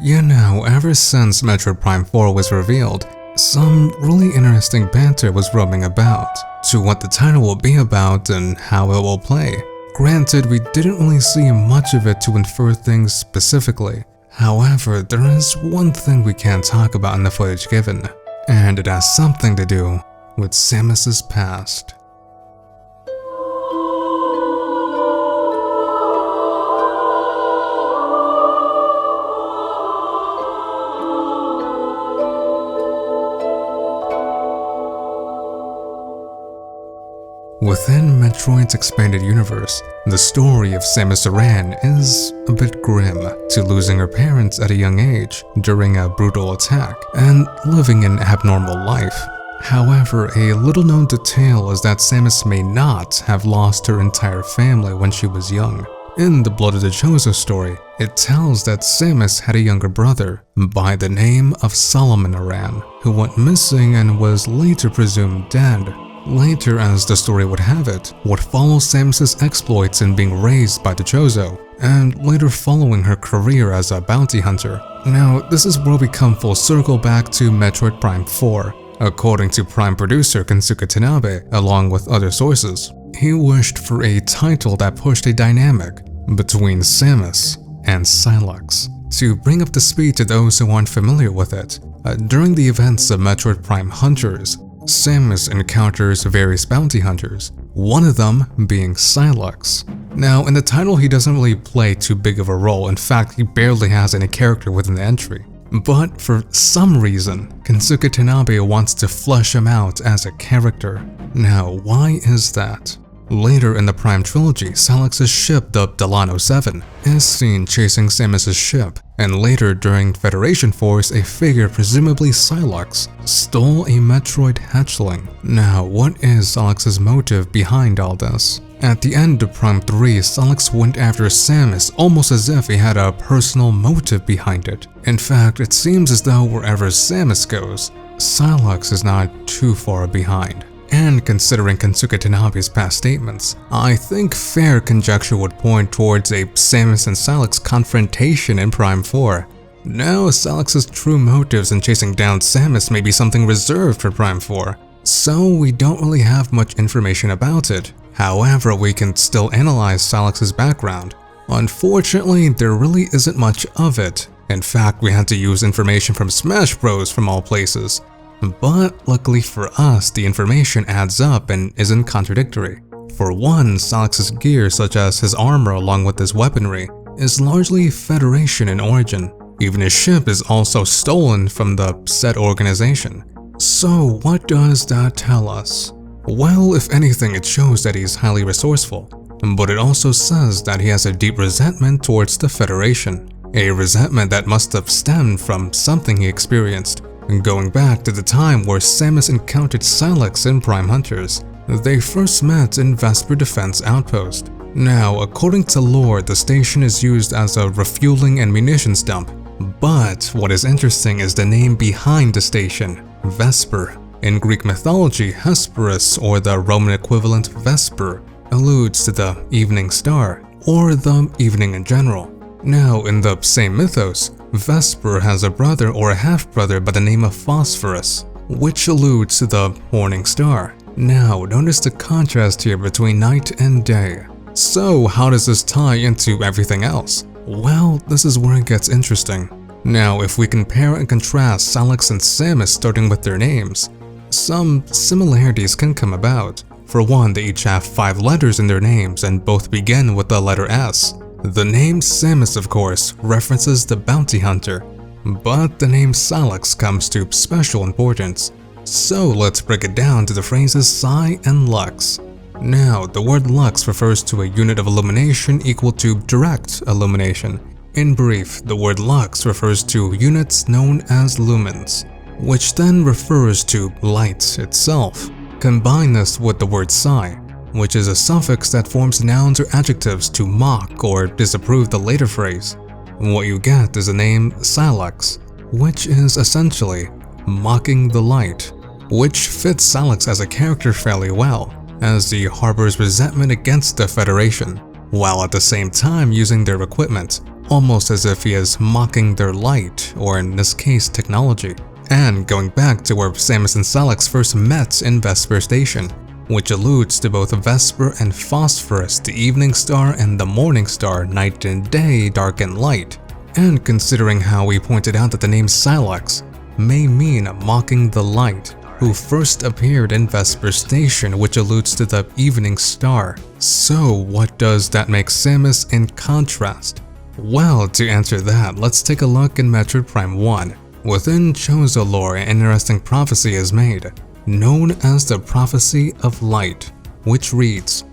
You know, ever since Metroid Prime 4 was revealed, some really interesting banter was roaming about to what the title will be about and how it will play. Granted, we didn't really see much of it to infer things specifically. However, there is one thing we can't talk about in the footage given, and it has something to do with Samus's past. Within Metroid's expanded universe, the story of Samus Aran is a bit grim, to losing her parents at a young age during a brutal attack and living an abnormal life. However, a little-known detail is that Samus may not have lost her entire family when she was young. In the Blood of the Chozo story, it tells that Samus had a younger brother by the name of Solomon Aran, who went missing and was later presumed dead. Later, as the story would have it, would follow Samus's exploits in being raised by the Chozo, and later following her career as a bounty hunter. Now, this is where we come full circle back to Metroid Prime 4. According to Prime Producer Kensuke Tanabe, along with other sources, he wished for a title that pushed a dynamic between Samus and Sylux. To bring up to speed to those who aren't familiar with it, during the events of Metroid Prime Hunters, Samus encounters various bounty hunters, one of them being Sylux. Now, in the title he doesn't really play too big of a role, in fact he barely has any character within the entry. But for some reason, Kensuke Tanabe wants to flesh him out as a character. Now, why is that? Later in the Prime trilogy, Sylux's ship, the Delano 7, is seen chasing Samus's ship, and later during Federation Force, a figure, presumably Sylux, stole a Metroid hatchling. Now, what is Sylux's motive behind all this? At the end of Prime 3, Sylux went after Samus almost as if he had a personal motive behind it. In fact, it seems as though wherever Samus goes, Sylux is not too far behind. And considering Kensuke Tanabe's past statements, I think fair conjecture would point towards a Samus and Sylux confrontation in Prime 4. Now, Sylux's true motives in chasing down Samus may be something reserved for Prime 4, so we don't really have much information about it. However, we can still analyze Sylux's background. Unfortunately, there really isn't much of it. In fact, we had to use information from Smash Bros. From all places. But luckily for us, the information adds up and isn't contradictory. For one, Sylux's gear, such as his armor along with his weaponry, is largely Federation in origin. Even his ship is also stolen from the said organization. So what does that tell us? Well, if anything, it shows that he's highly resourceful, but it also says that he has a deep resentment towards the Federation. A resentment that must have stemmed from something he experienced. Going back to the time where Samus encountered Sylux in Prime Hunters, they first met in Vesper Defense Outpost. Now, according to lore, the station is used as a refueling and munitions dump. But what is interesting is the name behind the station, Vesper. In Greek mythology, Hesperus, or the Roman equivalent Vesper, alludes to the evening star, or the evening in general. Now, in the same mythos, Vesper has a brother or a half-brother by the name of Phosphorus, which alludes to the morning star. Now, notice the contrast here between night and day. So, how does this tie into everything else? Well, this is where it gets interesting. Now, if we compare and contrast Sylux and Samus starting with their names, some similarities can come about. For one, they each have 5 letters in their names and both begin with the letter S. The name Samus, of course, references the bounty hunter, but the name Sylux comes to special importance. So let's break it down to the phrases Psy and Lux. Now, the word Lux refers to a unit of illumination equal to direct illumination. In brief, the word Lux refers to units known as lumens, which then refers to light itself. Combine this with the word Psy, which is a suffix that forms nouns or adjectives to mock or disapprove the later phrase. What you get is the name Sylux, which is essentially mocking the light, which fits Sylux as a character fairly well, as he harbors resentment against the Federation, while at the same time using their equipment, almost as if he is mocking their light, or in this case, technology. And going back to where Samus and Sylux first met in Vesper Station, which alludes to both Vesper and Phosphorus, the evening star and the morning star, night and day, dark and light. And considering how we pointed out that the name Sylux may mean mocking the light, who first appeared in Vesper Station, which alludes to the evening star. So what does that make Samus in contrast? Well, to answer that, let's take a look in Metroid Prime 1. Within Chozo lore, an interesting prophecy is made, known as the Prophecy of Light, which reads,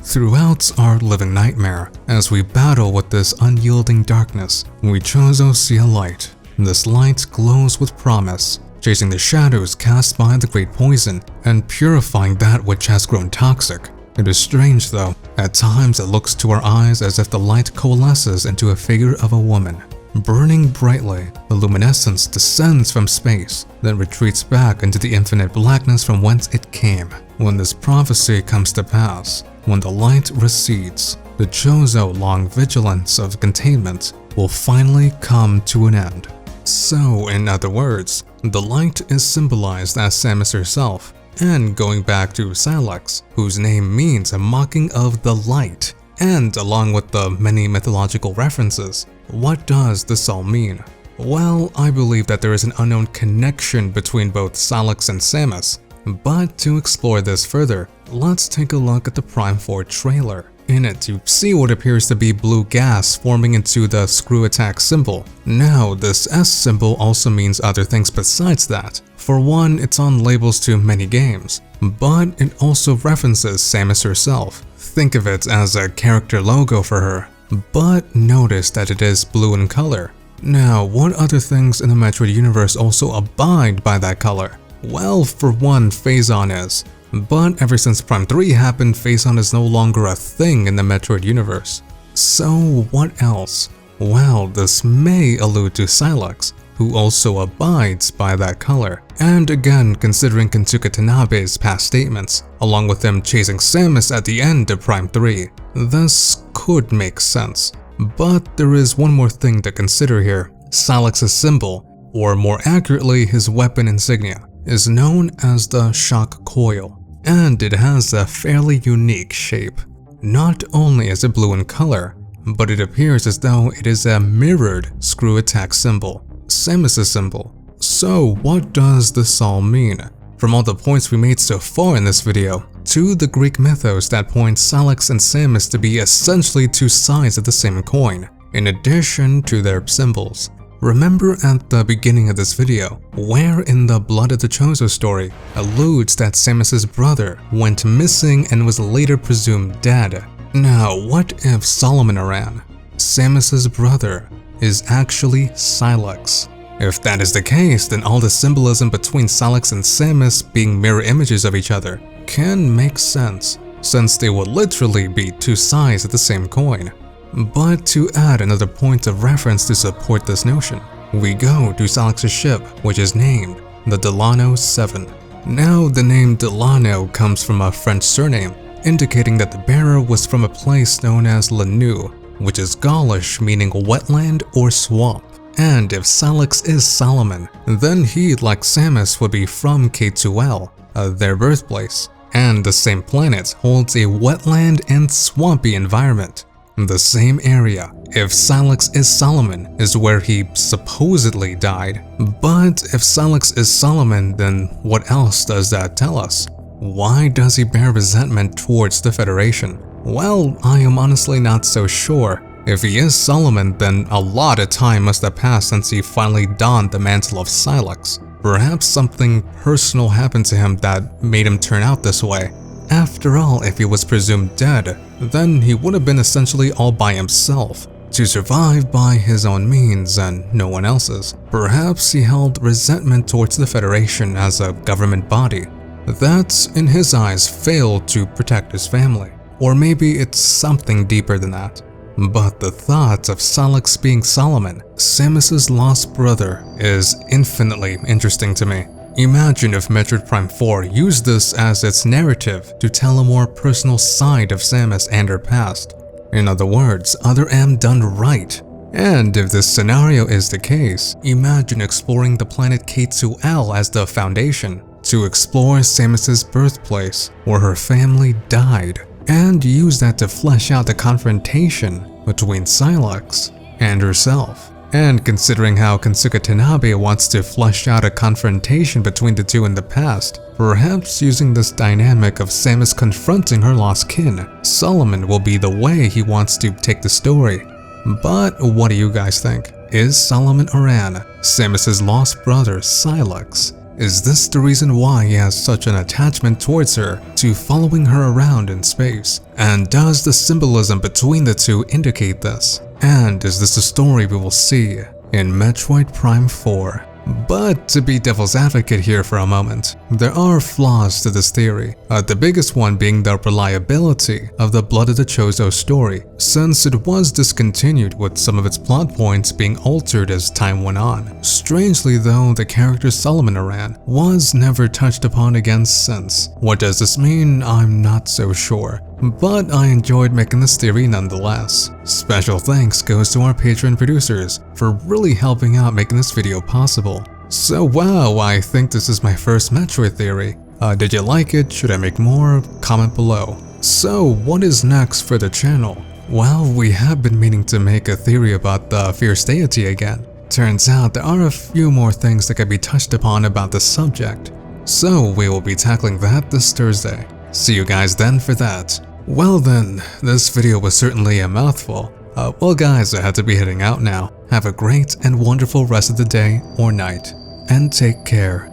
"Throughout our living nightmare, as we battle with this unyielding darkness, we Chozo see a light. This light glows with promise, chasing the shadows cast by the great poison and purifying that which has grown toxic. It is strange though, at times it looks to our eyes as if the light coalesces into a figure of a woman. Burning brightly, the luminescence descends from space, then retreats back into the infinite blackness from whence it came. When this prophecy comes to pass, when the light recedes, the Chozo long vigilance of containment will finally come to an end." So, in other words, the light is symbolized as Samus herself, and going back to Sylux, whose name means a mocking of the light, and along with the many mythological references, what does this all mean? Well, I believe that there is an unknown connection between both Sylux and Samus, but to explore this further, let's take a look at the Prime 4 trailer. In it, you see what appears to be blue gas forming into the screw attack symbol. Now, this S symbol also means other things besides that. For one, it's on labels to many games, but it also references Samus herself. Think of it as a character logo for her. But notice that it is blue in color. Now, what other things in the Metroid universe also abide by that color? Well, for one, Phazon is. But ever since Prime 3 happened, Phazon is no longer a thing in the Metroid universe. So what else? Well, this may allude to Sylux, who also abides by that color. And again, considering Kensuke Tanabe's past statements, along with him chasing Samus at the end of Prime 3, this could make sense. But there is one more thing to consider here. Sylux's symbol, or more accurately his weapon insignia, is known as the shock coil, and it has a fairly unique shape. Not only is it blue in color, but it appears as though it is a mirrored screw attack symbol, Samus' symbol. So what does this all mean? From all the points we made so far in this video, to the Greek mythos that point Sylux and Samus to be essentially two sides of the same coin, in addition to their symbols. Remember at the beginning of this video, where in the Blood of the Chozo story alludes that Samus' brother went missing and was later presumed dead. Now, what if Solomon Aran, Samus' brother, is actually Sylux? If that is the case, then all the symbolism between Sylux and Samus being mirror images of each other can make sense, since they would literally be two sides of the same coin. But to add another point of reference to support this notion, we go to Sylux's ship, which is named the Delano 7. Now, the name Delano comes from a French surname, indicating that the bearer was from a place known as Lanu, which is Gaulish meaning wetland or swamp. And if Sylux is Solomon, then he, like Samus, would be from K2L, their birthplace, and the same planet holds a wetland and swampy environment. The same area, if Sylux is Solomon, is where he supposedly died. But if Sylux is Solomon, then what else does that tell us? Why does he bear resentment towards the Federation? Well, I am honestly not so sure. If he is Solomon, then a lot of time must have passed since he finally donned the mantle of Sylux. Perhaps something personal happened to him that made him turn out this way. After all, if he was presumed dead, then he would have been essentially all by himself, to survive by his own means and no one else's. Perhaps he held resentment towards the Federation as a government body that, in his eyes, failed to protect his family. Or maybe it's something deeper than that. But the thought of Sylux being Solomon, Samus' lost brother, is infinitely interesting to me. Imagine if Metroid Prime 4 used this as its narrative to tell a more personal side of Samus and her past. In other words, other M done right, And if this scenario is the case, imagine exploring the planet K2L as the foundation to explore Samus's birthplace, where her family died, and use that to flesh out the confrontation between Sylux and herself. And considering how Kensuke Tanabe wants to flesh out a confrontation between the two in the past, perhaps using this dynamic of Samus confronting her lost kin, Solomon will be the way he wants to take the story. But what do you guys think? Is Samus Aran Samus's lost brother Sylux? Is this the reason why he has such an attachment towards her, to following her around in space? And does the symbolism between the two indicate this? And is this a story we will see in Metroid Prime 4? But to be devil's advocate here for a moment, there are flaws to this theory, the biggest one being the reliability of the Blood of the Chozo story, since it was discontinued with some of its plot points being altered as time went on. Strangely though, the character Samus Aran was never touched upon again since. What does this mean? I'm not so sure. But I enjoyed making this theory nonetheless. Special thanks goes to our Patreon producers for really helping out making this video possible. So wow, I think this is my first Metroid theory. Did you like it? Should I make more? Comment below. So what is next for the channel? Well, we have been meaning to make a theory about the fierce deity again. Turns out there are a few more things that can be touched upon about the subject. So we will be tackling that this Thursday. See you guys then for that. Well then, this video was certainly a mouthful. Well guys, I had to be heading out now. Have a great and wonderful rest of the day or night, and take care.